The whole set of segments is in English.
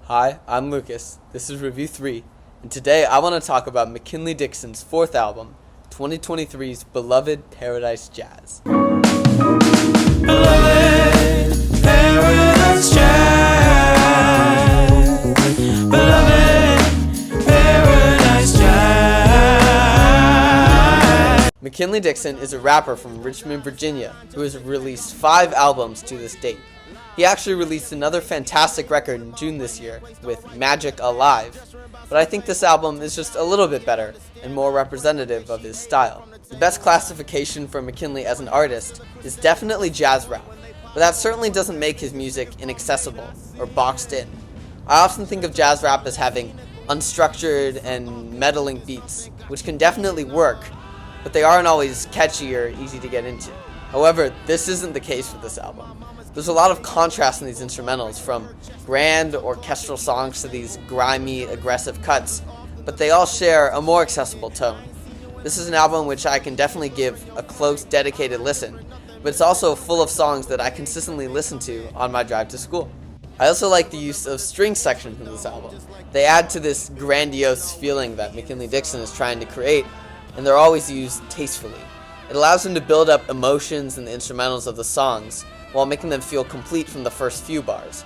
Hi, I'm Lucas. This is Review 3, and today I want to talk about McKinley Dixon's fourth album, 2023's Beloved Paradise Jazz. Beloved Paradise Jazz. Beloved Paradise Jazz. McKinley Dixon is a rapper from Richmond, Virginia, who has released 5 albums to this date. He actually released another fantastic record in June this year with Magic Alive, but I think this album is just a little bit better and more representative of his style. The best classification for McKinley as an artist is definitely jazz rap, but that certainly doesn't make his music inaccessible or boxed in. I often think of jazz rap as having unstructured and meddling beats, which can definitely work, but they aren't always catchy or easy to get into. However, this isn't the case for this album. There's a lot of contrast in these instrumentals, from grand orchestral songs to these grimy, aggressive cuts, but they all share a more accessible tone. This is an album which I can definitely give a close, dedicated listen, but it's also full of songs that I consistently listen to on my drive to school. I also like the use of string sections in this album. They add to this grandiose feeling that McKinley Dixon is trying to create, and they're always used tastefully. It allows him to build up emotions in the instrumentals of the songs, while making them feel complete from the first few bars.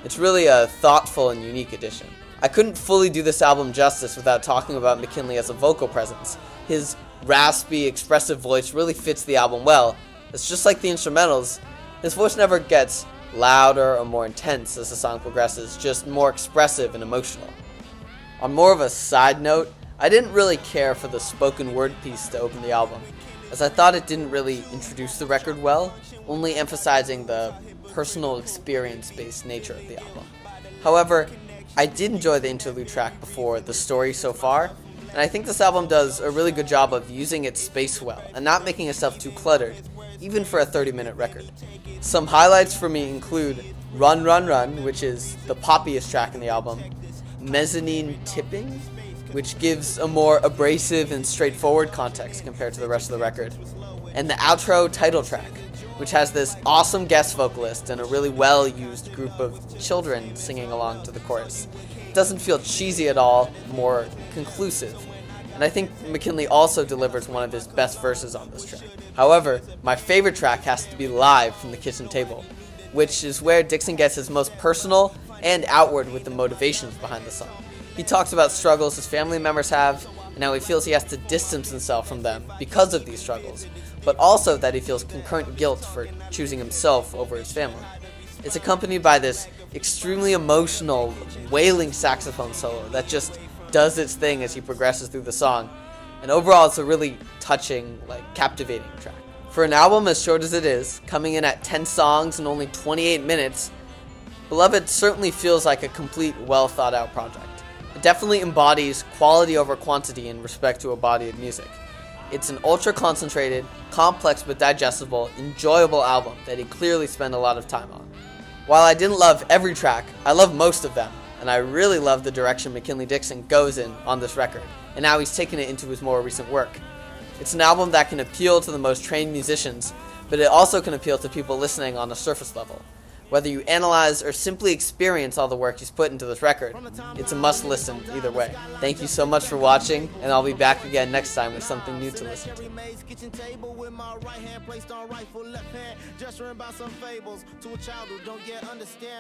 It's really a thoughtful and unique addition. I couldn't fully do this album justice without talking about McKinley as a vocal presence. His raspy, expressive voice really fits the album well. It's just like the instrumentals, his voice never gets louder or more intense as the song progresses, just more expressive and emotional. On more of a side note, I didn't really care for the spoken word piece to open the album, as I thought it didn't really introduce the record well, only emphasizing the personal experience-based nature of the album. However, I did enjoy the interlude track before The Story so far, and I think this album does a really good job of using its space well and not making itself too cluttered, even for a 30-minute record. Some highlights for me include Run Run Run, which is the poppiest track in the album, Mezzanine Tipping, which gives a more abrasive and straightforward context compared to the rest of the record, and the outro title track, which has this awesome guest vocalist and a really well-used group of children singing along to the chorus. It doesn't feel cheesy at all, more conclusive, and I think McKinley also delivers one of his best verses on this track. However, my favorite track has to be Live from the Kitchen Table, which is where Dixon gets his most personal and outward with the motivations behind the song. He talks about struggles his family members have, and how he feels he has to distance himself from them because of these struggles, but also that he feels concurrent guilt for choosing himself over his family. It's accompanied by this extremely emotional, wailing saxophone solo that just does its thing as he progresses through the song, and overall it's a really touching, captivating track. For an album as short as it is, coming in at 10 songs and only 28 minutes, Beloved certainly feels like a complete, well-thought-out project. It definitely embodies quality over quantity in respect to a body of music. It's an ultra-concentrated, complex but digestible, enjoyable album that he clearly spent a lot of time on. While I didn't love every track, I love most of them, and I really love the direction McKinley Dixon goes in on this record, and how he's taken it into his more recent work. It's an album that can appeal to the most trained musicians, but it also can appeal to people listening on a surface level. Whether you analyze or simply experience all the work he's put into this record, it's a must-listen either way. Thank you so much for watching, and I'll be back again next time with something new to listen to.